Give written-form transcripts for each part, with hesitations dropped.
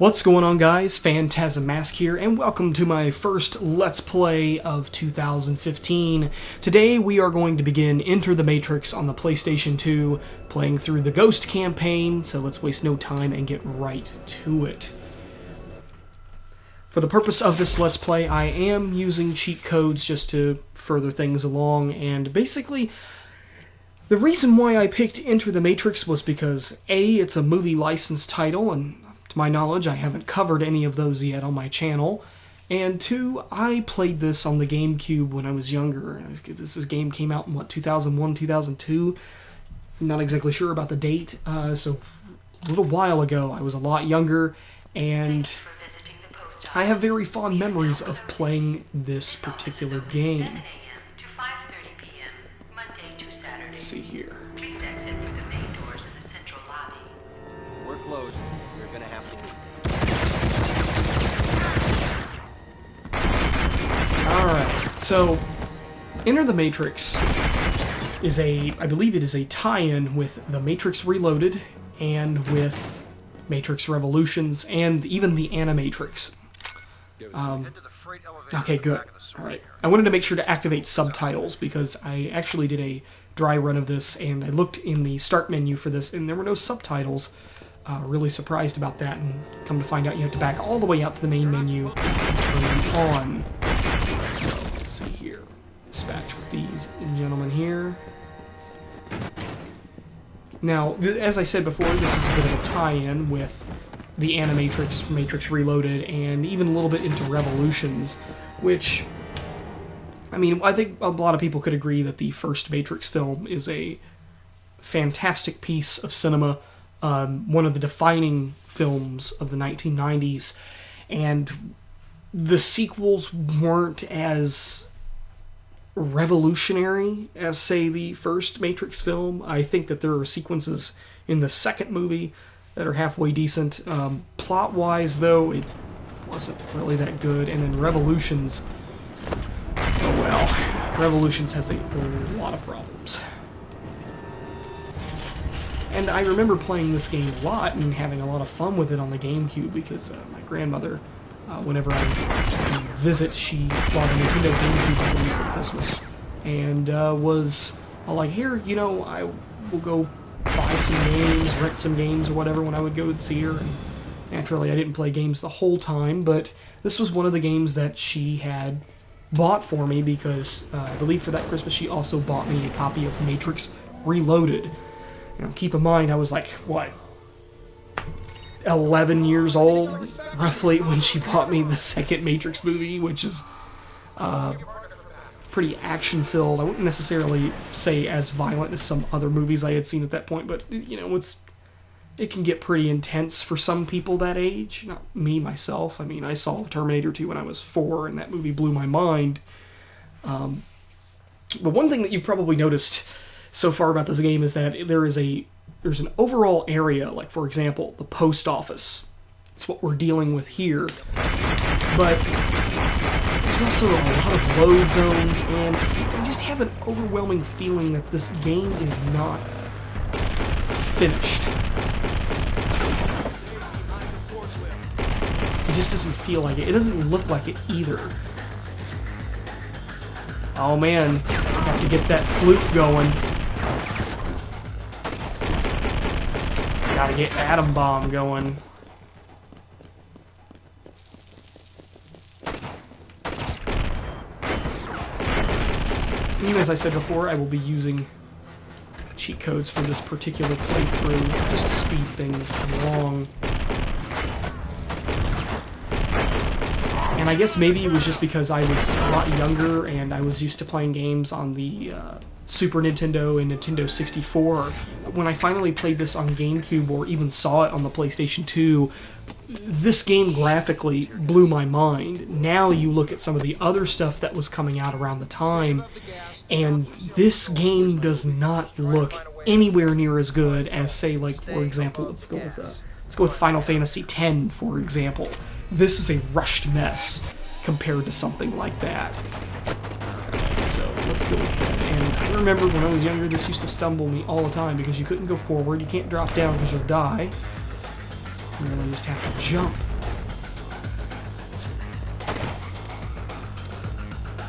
What's going on, guys? Phantasm Mask here, and welcome to my first Let's Play of 2015. Today we are going to begin Enter the Matrix on the PlayStation 2, playing through the Ghost campaign, so let's waste no time and get right to it. For the purpose of this Let's Play, I am using cheat codes just to further things along, and basically, the reason why I picked Enter the Matrix was because A, it's a movie license title, and to my knowledge, I haven't covered any of those yet on my channel. And two, I played this on the GameCube when I was younger. This game came out in, what, 2001, 2002? Not exactly sure about the date. So a little while ago, I was a lot younger, and I have very fond memories of playing this particular game. Let's see here. We're closed. You're gonna have to. Alright, so Enter the Matrix is I believe it is a tie-in with The Matrix Reloaded and with Matrix Revolutions and even the Animatrix. Okay, good. Alright. I wanted to make sure to activate subtitles because I actually did a dry run of this and I looked in the start menu for this and there were no subtitles. Really surprised about that, and come to find out you have to back all the way out to the main menu and turn them on. So, let's see here. Dispatch with these gentlemen here. Now, as I said before, this is a bit of a tie-in with the Animatrix, Matrix Reloaded, and even a little bit into Revolutions, which, I mean, I think a lot of people could agree that the first Matrix film is a fantastic piece of cinema. One of the defining films of the 1990s, and the sequels weren't as revolutionary as, say, the first Matrix film. I think that there are sequences in the second movie that are halfway decent. Plot-wise, though, it wasn't really that good, and then Revolutions, oh well, Revolutions has a lot of problems. And I remember playing this game a lot and having a lot of fun with it on the GameCube because my grandmother, whenever I would visit, she bought a Nintendo GameCube for me for Christmas. And was like, here, you know, I will go buy some games, rent some games or whatever when I would go and see her. And naturally, I didn't play games the whole time, but this was one of the games that she had bought for me because I believe for that Christmas she also bought me a copy of Matrix Reloaded. You know, keep in mind, I was like, what, 11 years old, roughly, when she bought me the second Matrix movie, which is pretty action-filled. I wouldn't necessarily say as violent as some other movies I had seen at that point, but, you know, it can get pretty intense for some people that age. Not me, myself. I mean, I saw Terminator 2 when I was 4, and that movie blew my mind. But one thing that you've probably noticed so far about this game is that there's an overall area, like for example, the post office. It's what we're dealing with here. But there's also a lot of load zones, and I just have an overwhelming feeling that this game is not finished. It just doesn't feel like it. It doesn't look like it either. Oh man, got to get that flute going. Gotta get Atom Bomb going. And as I said before, I will be using cheat codes for this particular playthrough just to speed things along. And I guess maybe it was just because I was a lot younger and I was used to playing games on the Super Nintendo and Nintendo 64. When I finally played this on GameCube or even saw it on the PlayStation 2, this game graphically blew my mind. Now you look at some of the other stuff that was coming out around the time, and this game does not look anywhere near as good as, say, like, for example, let's go with Final Fantasy X, for example. This is a rushed mess compared to something like that. So let's go ahead. And I remember when I was younger, this used to stumble me all the time because you couldn't go forward, you can't drop down because you'll die. You really just have to jump.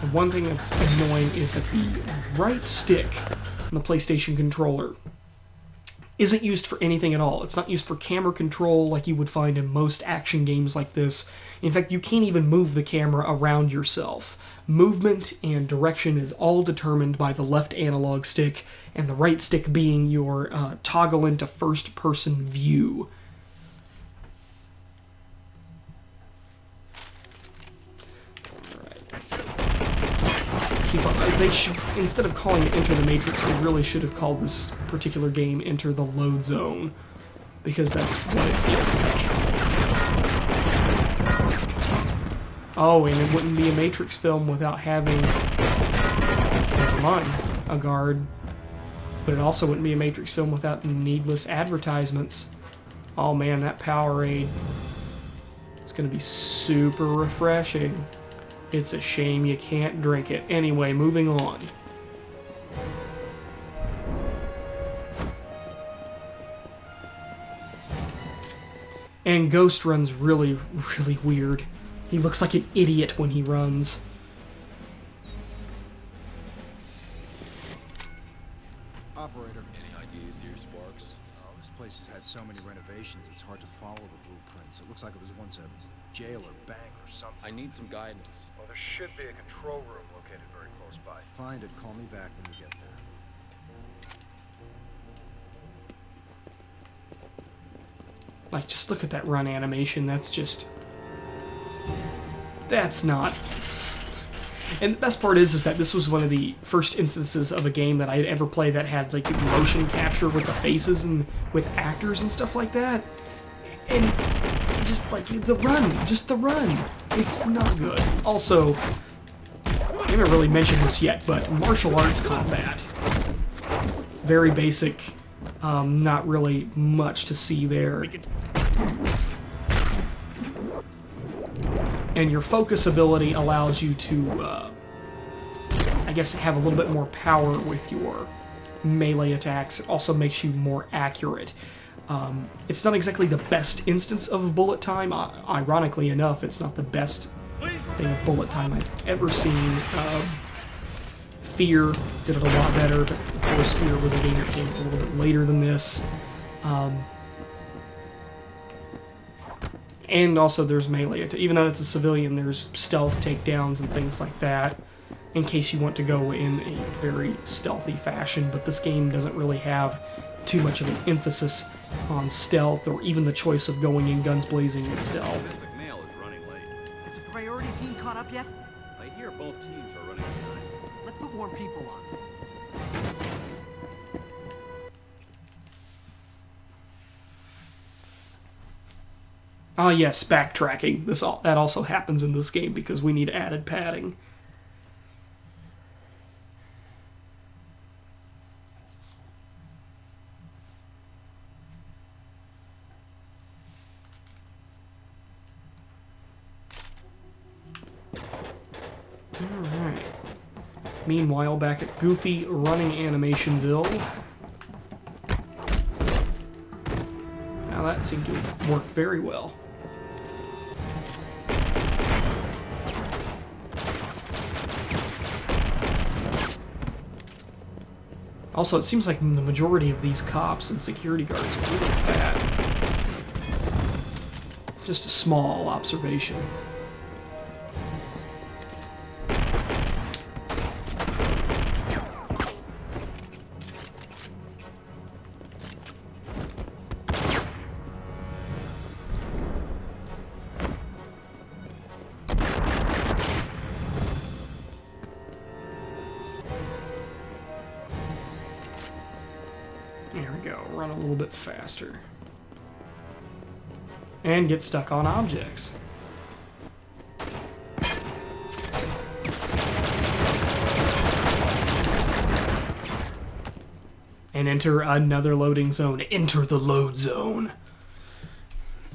And one thing that's annoying is that the right stick on the PlayStation controller isn't used for anything at all. It's not used for camera control like you would find in most action games like this. In fact, you can't even move the camera around yourself. Movement and direction is all determined by the left analog stick, and the right stick being your toggle into first-person view. Keep up. They should, instead of calling it Enter the Matrix, they really should have called this particular game Enter the Loadzone, because that's what it feels like. Oh, and it wouldn't be a Matrix film without having, never mind, a guard. But it also wouldn't be a Matrix film without needless advertisements. Oh man, that Powerade. It's going to be super refreshing. It's a shame you can't drink it. Anyway, moving on. And Ghost runs really, really weird. He looks like an idiot when he runs. Operator. Any ideas here, Sparks? Oh, this place has had so many renovations, it's hard to follow the blueprints. It looks like it was once a jail or bank or something. I need some guidance. Well, there should be a control room located very close by. Find it, call me back when you get there. Like, just look at that run animation. That's not... And the best part is that this was one of the first instances of a game that I had ever played that had, like, motion capture with the faces and with actors and stuff like that. And just, like, the run. It's not good. Also, I haven't really mentioned this yet, but martial arts combat. Very basic. Not really much to see there. And your focus ability allows you to, I guess, have a little bit more power with your melee attacks. It also makes you more accurate. It's not exactly the best instance of bullet time. Ironically enough, it's not the best thing of bullet time I've ever seen. Fear did it a lot better, but of course Fear was a game that came a little bit later than this. And also there's melee. Even though it's a civilian, there's stealth takedowns and things like that, in case you want to go in a very stealthy fashion. But this game doesn't really have too much of an emphasis on stealth, or even the choice of going in guns blazing with stealth. The mail is running late. Has the priority team caught up yet? I hear both teams are running behind. Let's put more people on. Oh yes, backtracking. That also happens in this game because we need added padding. Alright. Meanwhile, back at Goofy running Animationville. Now that seemed to work very well. Also, it seems like the majority of these cops and security guards are really fat. Just a small observation. There we go, run a little bit faster. And get stuck on objects. And enter another loading zone. Enter the Loadzone.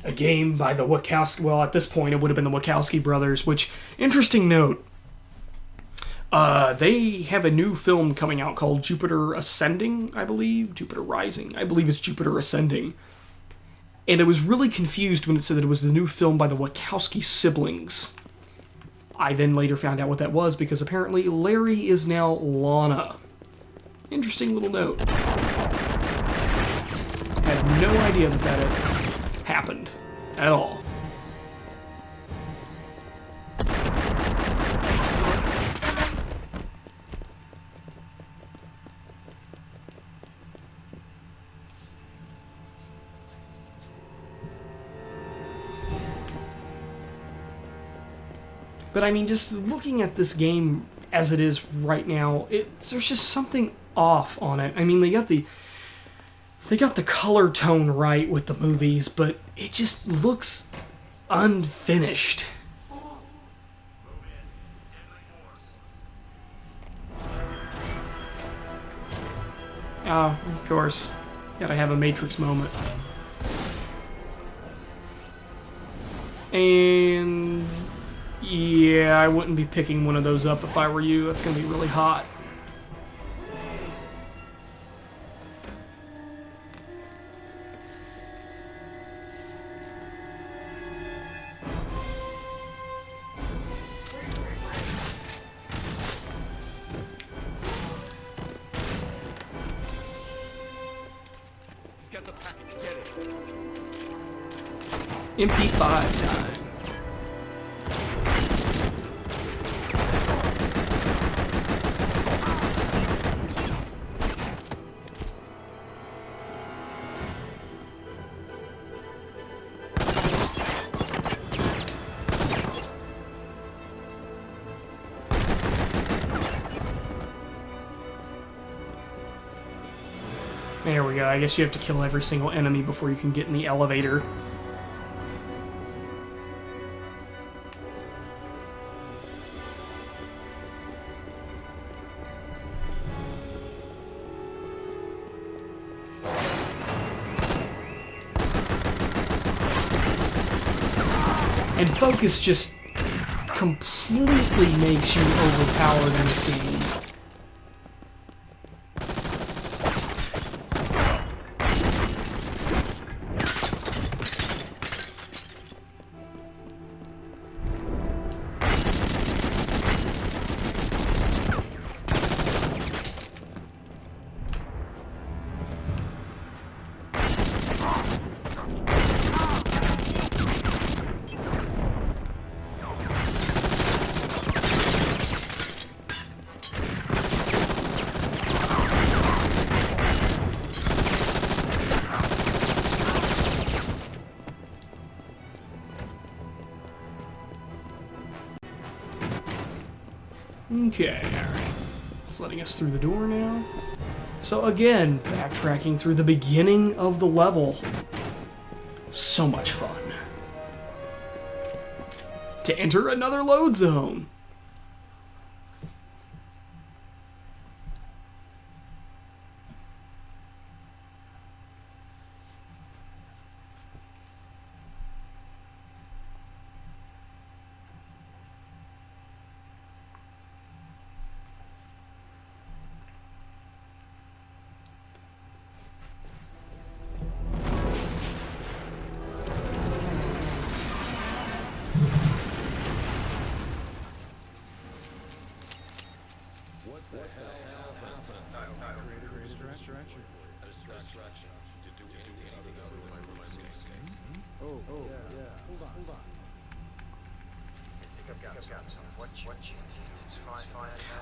A game by the Wachowski... Well, at this point, it would have been the Wachowski brothers, which, interesting note, they have a new film coming out called Jupiter Ascending, I believe. Jupiter Rising. I believe it's Jupiter Ascending. And I was really confused when it said that it was the new film by the Wachowski siblings. I then later found out what that was because apparently Larry is now Lana. Interesting little note. Had no idea that that had happened at all. But I mean, just looking at this game as it is right now, there's just something off on it. I mean, they got the color tone right with the movies, but it just looks unfinished. Oh, of course. Gotta have a Matrix moment. And yeah, I wouldn't be picking one of those up if I were you. It's gonna be really hot. Get the package, get it. MP5 time. There we go. I guess you have to kill every single enemy before you can get in the elevator. And focus just completely makes you overpowered in this game. Okay, alright. It's letting us through the door now. So again, backtracking through the beginning of the level. So much fun. To enter another load zone.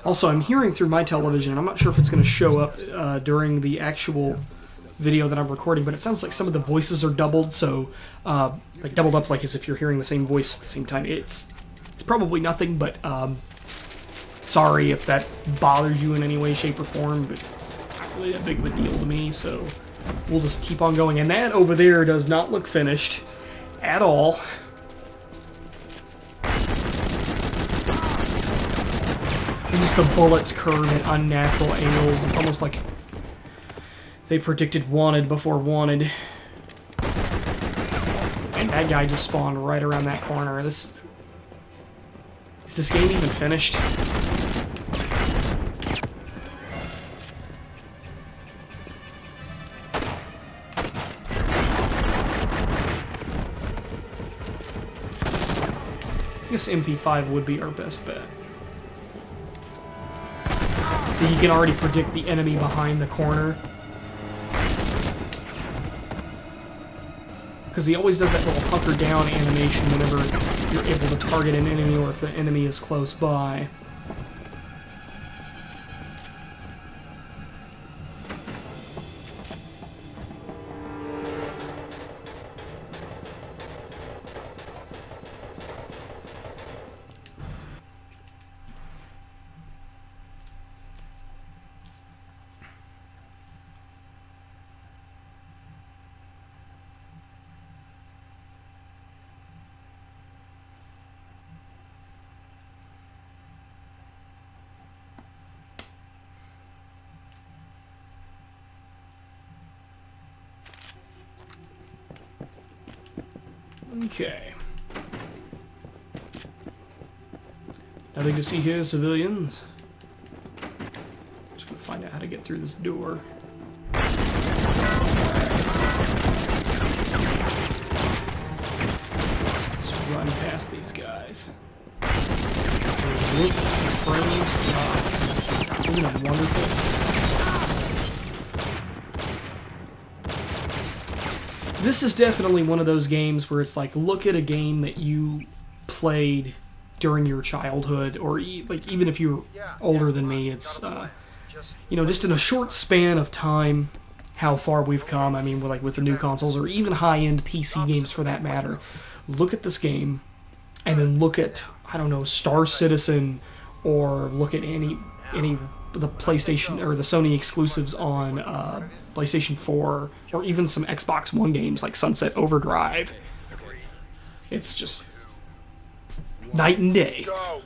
Also, I'm hearing through my television, I'm not sure if it's going to show up during the actual video that I'm recording, but it sounds like some of the voices are doubled, so, like doubled up like as if you're hearing the same voice at the same time. It's probably nothing, but, sorry if that bothers you in any way, shape, or form, but it's not really that big of a deal to me, so we'll just keep on going. And that over there does not look finished at all. And just the bullets curve at unnatural angles. It's almost like they predicted Wanted before Wanted. And that guy just spawned right around that corner. Is this game even finished? guess MP5 would be our best bet. So you can already predict the enemy behind the corner. Because he always does that little hunker down animation whenever you're able to target an enemy or if the enemy is close by. Okay. Nothing to see here, civilians. Just gonna find out how to get through this door. Let's run past these guys. Look at the frames. Isn't that wonderful? This is definitely one of those games where it's like, look at a game that you played during your childhood, or like even if you're older than me, it's you know, just in a short span of time, how far we've come. I mean, like with the new consoles or even high-end PC games for that matter. Look at this game, and then look at, I don't know, Star Citizen, or look at any the PlayStation or the Sony exclusives on PlayStation 4, or even some Xbox One games like Sunset Overdrive. It's just night and day. Go.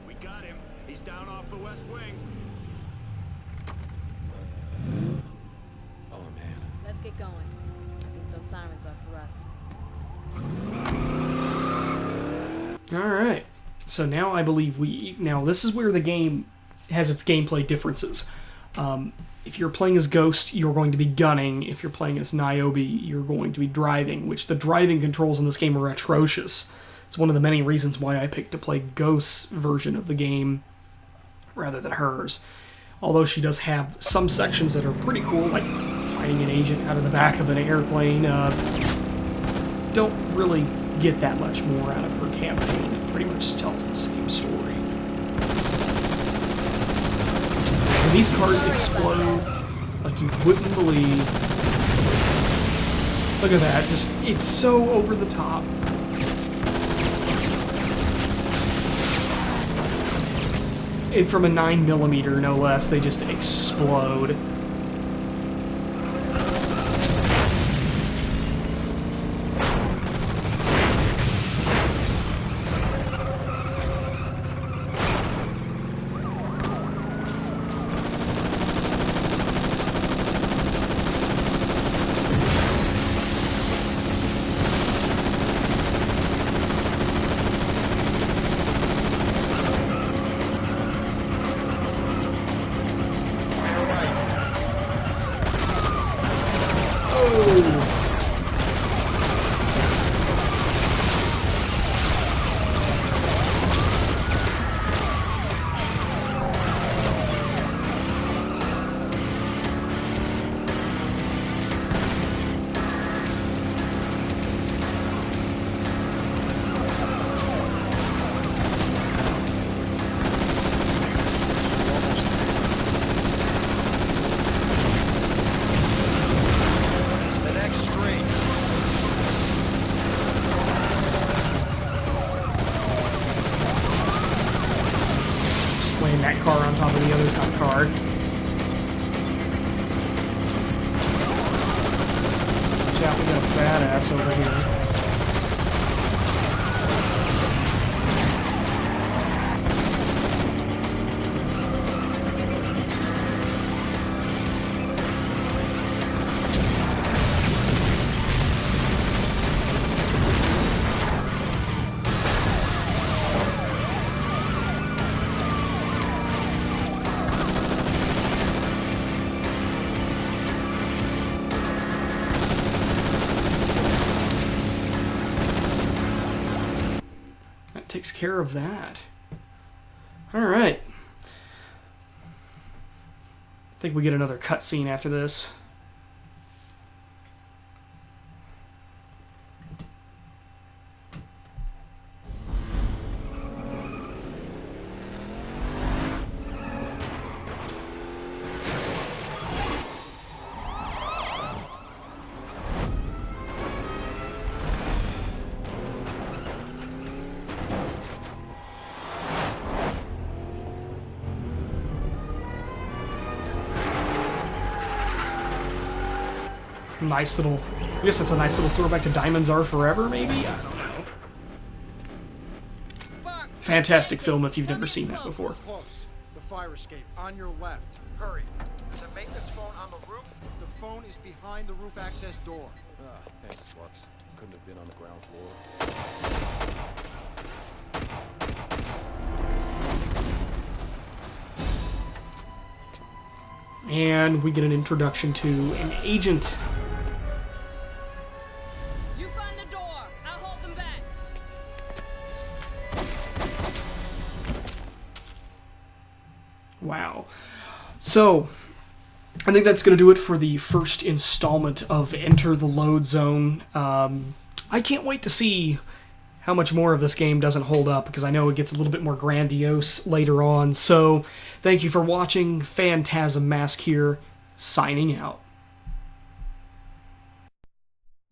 We got him. He's down off the west wing. Oh man. Let's get going. I think those sirens are for us. Alright, so now I believe now this is where the game has its gameplay differences. If you're playing as Ghost, you're going to be gunning. If you're playing as Niobe, you're going to be driving, which the driving controls in this game are atrocious. It's one of the many reasons why I picked to play Ghost's version of the game rather than hers. Although she does have some sections that are pretty cool, like fighting an agent out of the back of an airplane. Don't really get that much more out of her campaign. It pretty much tells the same story. And these cars explode like you wouldn't believe. Look at that, just, it's so over the top. And from a 9mm, no less, they just explode. That car on top of the other car. Watch out, we got a badass over here. takes care of that. All right. I think we get another cutscene after this. Nice little, I guess that's a nice little throwback to Diamonds Are Forever, maybe? I don't know. Fantastic film if you've never seen that before. Close. The fire escape on your left. Hurry. There's a maintenance phone on the roof. The phone is behind the roof access door. Thanks, Sparks. Couldn't have been on the ground floor. And we get an introduction to an agent. You find the door. I'll hold them back. Wow. So, I think that's going to do it for the first installment of Enter the Loadzone. I can't wait to see how much more of this game doesn't hold up, because I know it gets a little bit more grandiose later on. So, thank you for watching. Phantasm Mask here, signing out.